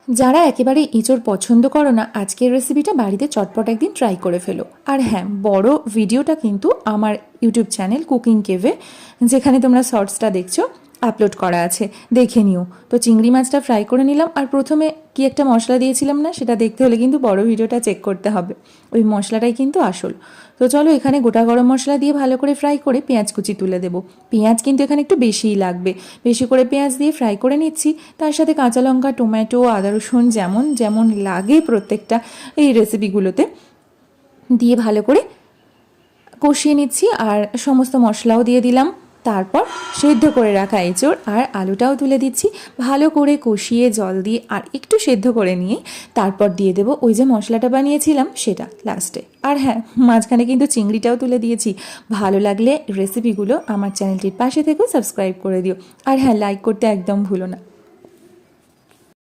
যারা একেবারে এঁচোড় পছন্দ করো না, আজকের রেসিপিটা বাড়িতে চটপট একদিন ট্রাই করে ফেলো। আর হ্যাঁ, বড় ভিডিওটা কিন্তু আমার ইউটিউব চ্যানেল কুকিং কেভে, যেখানে তোমরা শর্টসটা দেখছো, আপলোড করা আছে, দেখে নিও। তো চিংড়ি মাছটা ফ্রাই করে নিলাম, আর প্রথমে কি একটা মশলা দিয়েছিলাম না, সেটা দেখতে হলে কিন্তু বড় ভিডিওটা চেক করতে হবে। ওই মশলাটাই কিন্তু আসল। তো চলো, এখানে গোটা গরম মশলা দিয়ে ভালো করে ফ্রাই করে পেঁয়াজ কুচি তুলে দেবো। পেঁয়াজ কিন্তু এখানে একটু বেশিই লাগবে, বেশি করে পেঁয়াজ দিয়ে ফ্রাই করে নিচ্ছি। তার সাথে কাঁচা লঙ্কা, টমেটো, আদা রসুন যেমন যেমন লাগে প্রত্যেকটা এই রেসিপিগুলোতে দিয়ে ভালো করে কষিয়ে নিচ্ছি। আর সমস্ত মশলাও দিয়ে দিলাম। তারপর সেদ্ধ করে রাখা এঁচোড় আর আলুটাও তুলে দিচ্ছি। ভালো করে কষিয়ে জল দিয়ে আর একটু সেদ্ধ করে নিয়ে তারপর দিয়ে দেবো ওই যে মশলাটা বানিয়েছিলাম সেটা লাস্টে। আর হ্যাঁ, মাঝখানে কিন্তু চিংড়িটাও তুলে দিয়েছি। ভালো লাগলে রেসিপিগুলো আমার চ্যানেলটির পাশে থেকেও সাবস্ক্রাইব করে দিও। আর হ্যাঁ, লাইক করতে একদম ভুলো না।